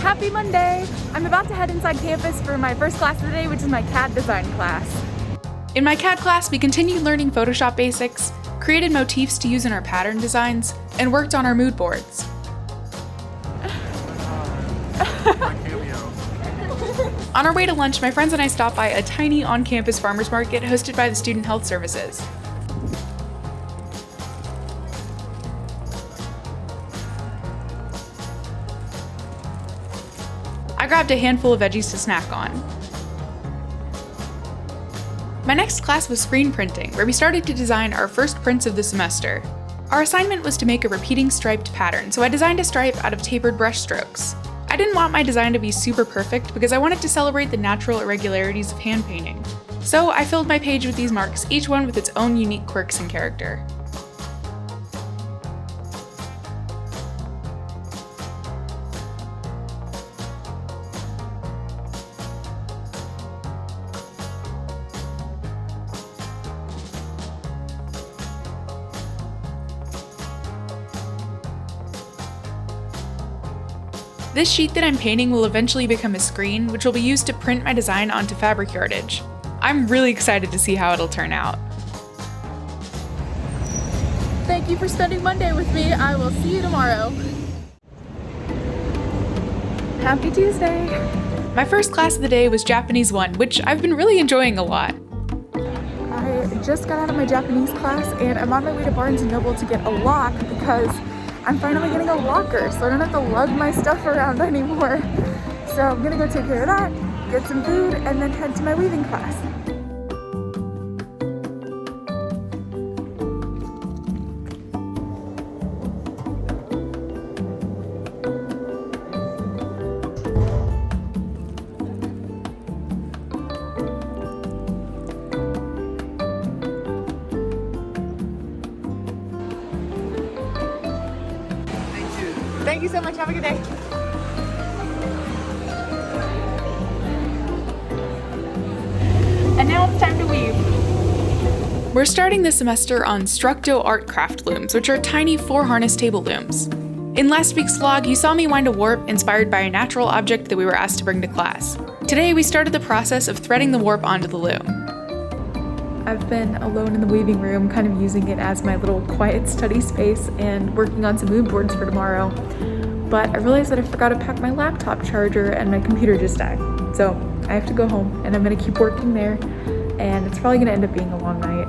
Happy Monday! I'm about to head inside campus for my first class of the day, which is my CAD design class. In my CAD class, we continued learning Photoshop basics, created motifs to use in our pattern designs, and worked on our mood boards. On our way to lunch, my friends and I stopped by a tiny on-campus farmers market hosted by the Student Health Services. I grabbed a handful of veggies to snack on. My next class was screen printing, where we started to design our first prints of the semester. Our assignment was to make a repeating striped pattern, so I designed a stripe out of tapered brush strokes. I didn't want my design to be super perfect because I wanted to celebrate the natural irregularities of hand painting. So I filled my page with these marks, each one with its own unique quirks and character. This sheet that I'm painting will eventually become a screen, which will be used to print my design onto fabric yardage. I'm really excited to see how it'll turn out. Thank you for spending Monday with me. I will see you tomorrow. Happy Tuesday! My first class of the day was Japanese 1, which I've been really enjoying a lot. I just got out of my Japanese class and I'm on my way to Barnes & Noble to get a lock because I'm finally getting a locker, so I don't have to lug my stuff around anymore. So I'm gonna go take care of that, get some food, and then head to my weaving class. Thank you so much. Have a good day. And now it's time to weave. We're starting this semester on Structo Art Craft looms, which are tiny 4-harness table looms. In last week's vlog, you saw me wind a warp inspired by a natural object that we were asked to bring to class. Today, we started the process of threading the warp onto the loom. I've been alone in the weaving room, kind of using it as my little quiet study space and working on some mood boards for tomorrow. But I realized that I forgot to pack my laptop charger and my computer just died. So I have to go home and I'm gonna keep working there, and it's probably gonna end up being a long night.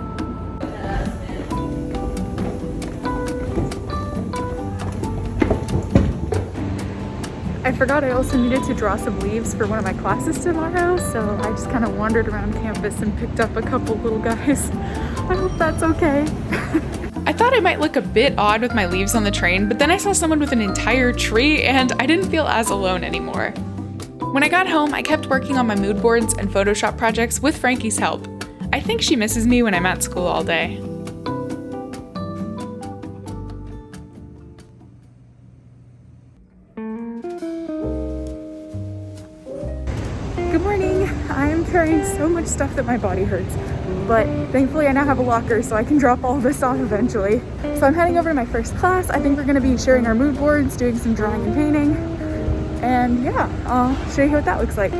I forgot I also needed to draw some leaves for one of my classes tomorrow, so I just kind of wandered around campus and picked up a couple little guys. I hope that's okay. I thought I might look a bit odd with my leaves on the train, but then I saw someone with an entire tree and I didn't feel as alone anymore. When I got home, I kept working on my mood boards and Photoshop projects with Frankie's help. I think she misses me when I'm at school all day. Good morning. I'm carrying so much stuff that my body hurts, but thankfully I now have a locker so I can drop all of this off eventually. So I'm heading over to my first class. I think we're going to be sharing our mood boards, doing some drawing and painting, and yeah, I'll show you what that looks like.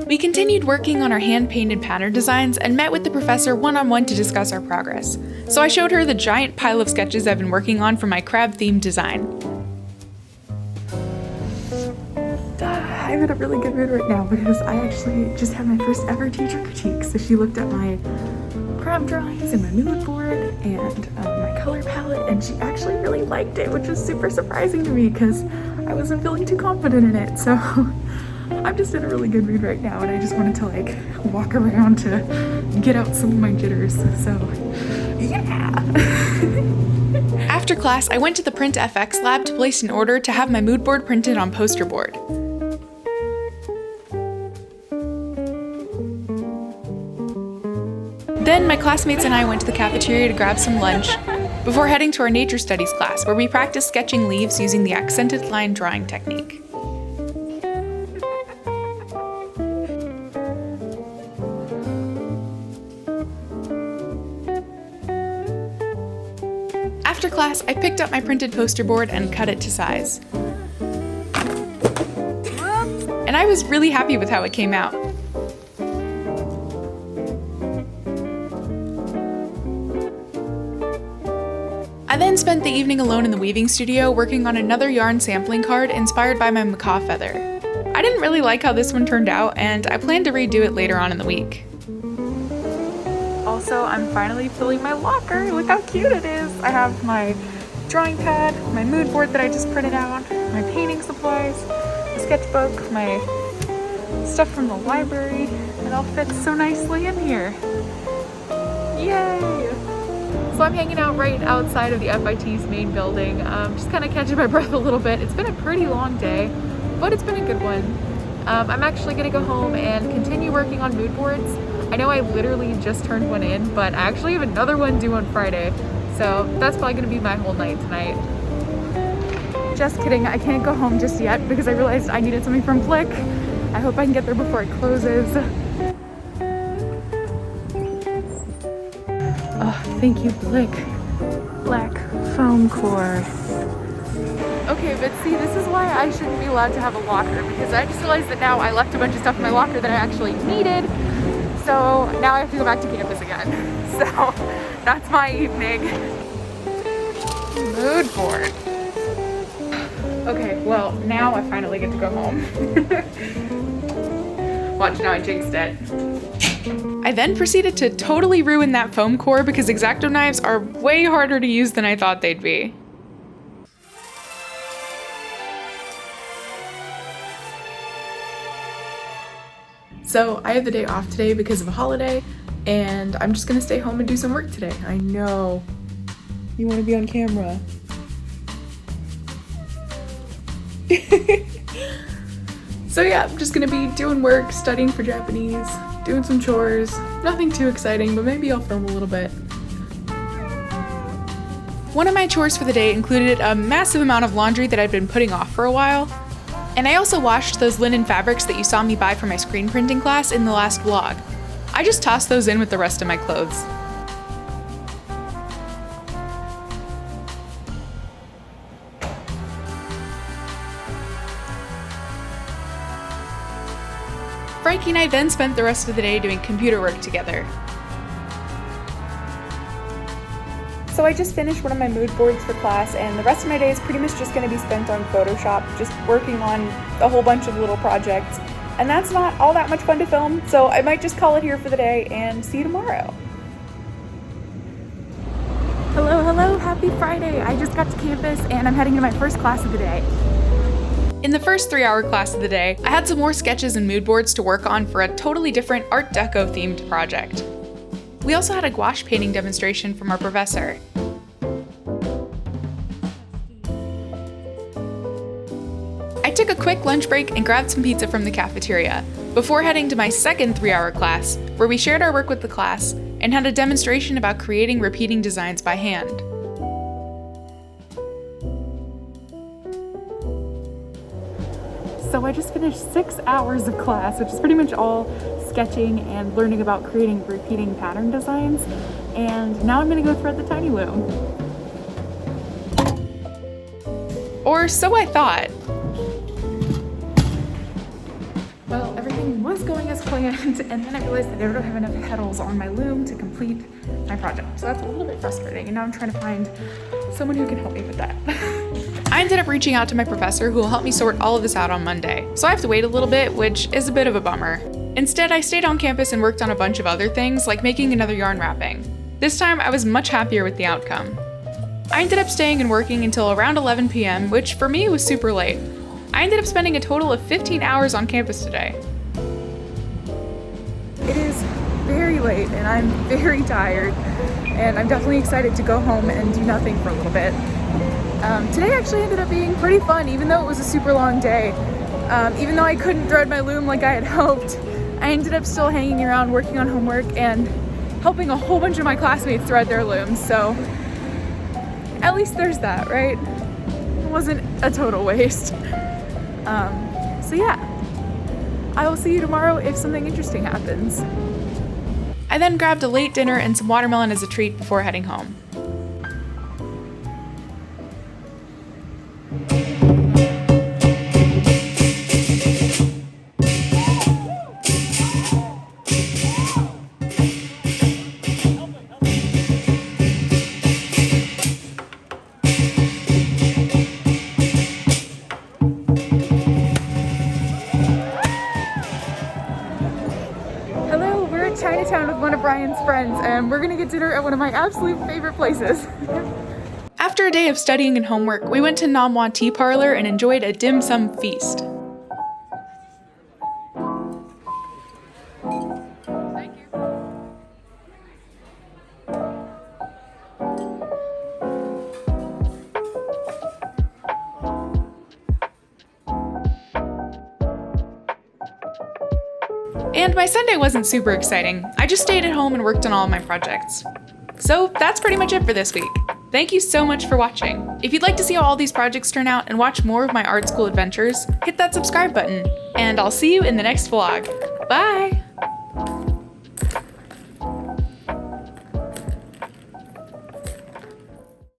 We continued working on our hand-painted pattern designs and met with the professor one-on-one to discuss our progress. So I showed her the giant pile of sketches I've been working on for my crab-themed design. I'm in a really good mood right now because I actually just had my first ever teacher critique. So she looked at my crab drawings and my mood board and my color palette, and she actually really liked it, which was super surprising to me because I wasn't feeling too confident in it. So I'm just in a really good mood right now, and I just wanted to like walk around to get out some of my jitters. So yeah. After class, I went to the Print FX lab to place an order to have my mood board printed on poster board. Then my classmates and I went to the cafeteria to grab some lunch before heading to our nature studies class, where we practiced sketching leaves using the accented line drawing technique. After class, I picked up my printed poster board and cut it to size. and I was really happy with how it came out. I then spent the evening alone in the weaving studio working on another yarn sampling card inspired by my macaw feather. I didn't really like how this one turned out, and I plan to redo it later on in the week. Also, I'm finally filling my locker. Look how cute it is. I have my drawing pad, my mood board that I just printed out, my painting supplies, a sketchbook, my stuff from the library. It all fits so nicely in here. Yay! So I'm hanging out right outside of the FIT's main building, just kind of catching my breath a little bit. It's been a pretty long day, but it's been a good one. I'm actually going to go home and continue working on mood boards. I know I literally just turned one in, but I actually have another one due on Friday, so that's probably going to be my whole night tonight. Just kidding, I can't go home just yet because I realized I needed something from Blick. I hope I can get there before it closes. Oh, thank you, Blick. Black foam core. Okay, but see, this is why I shouldn't be allowed to have a locker, because I just realized that now I left a bunch of stuff in my locker that I actually needed, so now I have to go back to campus again. So that's my evening. Mood board. Okay, well, now I finally get to go home. Watch, now I jinxed it. I then proceeded to totally ruin that foam core because X-Acto knives are way harder to use than I thought they'd be. So I have the day off today because of a holiday, and I'm just gonna stay home and do some work today. I know. You wanna be on camera. So yeah, I'm just gonna be doing work, studying for Japanese, doing some chores. Nothing too exciting, but maybe I'll film a little bit. One of my chores for the day included a massive amount of laundry that I'd been putting off for a while. And I also washed those linen fabrics that you saw me buy for my screen printing class in the last vlog. I just tossed those in with the rest of my clothes. Frankie and I then spent the rest of the day doing computer work together. So I just finished one of my mood boards for class, and the rest of my day is pretty much just going to be spent on Photoshop, just working on a whole bunch of little projects. And that's not all that much fun to film, so I might just call it here for the day and see you tomorrow. Hello, hello, happy Friday. I just got to campus and I'm heading to my first class of the day. In the first 3-hour class of the day, I had some more sketches and mood boards to work on for a totally different Art Deco themed project. We also had a gouache painting demonstration from our professor. I took a quick lunch break and grabbed some pizza from the cafeteria, before heading to my second 3-hour class, where we shared our work with the class and had a demonstration about creating repeating designs by hand. So I just finished 6 hours of class, which is pretty much all sketching and learning about creating repeating pattern designs. And now I'm gonna go thread the tiny loom. Or so I thought. Well, everything was going as planned, and then I realized that I don't have enough petals on my loom to complete my project. So that's a little bit frustrating, and now I'm trying to find someone who can help me with that. I ended up reaching out to my professor, who will help me sort all of this out on Monday, so I have to wait a little bit, which is a bit of a bummer. Instead, I stayed on campus and worked on a bunch of other things, like making another yarn wrapping. This time, I was much happier with the outcome. I ended up staying and working until around 11 p.m., which for me was super late. I ended up spending a total of 15 hours on campus today. It is very late, and I'm very tired, and I'm definitely excited to go home and do nothing for a little bit. Today actually ended up being pretty fun, even though it was a super long day. Even though I couldn't thread my loom like I had hoped, I ended up still hanging around working on homework and helping a whole bunch of my classmates thread their looms, so at least there's that, right? It wasn't a total waste. So yeah, I will see you tomorrow if something interesting happens. I then grabbed a late dinner and some watermelon as a treat before heading home. town with one of Ryan's friends, and we're gonna get dinner at one of my absolute favorite places. After a day of studying and homework, we went to Namwa Tea Parlor and enjoyed a dim sum feast. And my Sunday wasn't super exciting. I just stayed at home and worked on all of my projects. So that's pretty much it for this week. Thank you so much for watching. If you'd like to see how all these projects turn out and watch more of my art school adventures, hit that subscribe button. And I'll see you in the next vlog. Bye!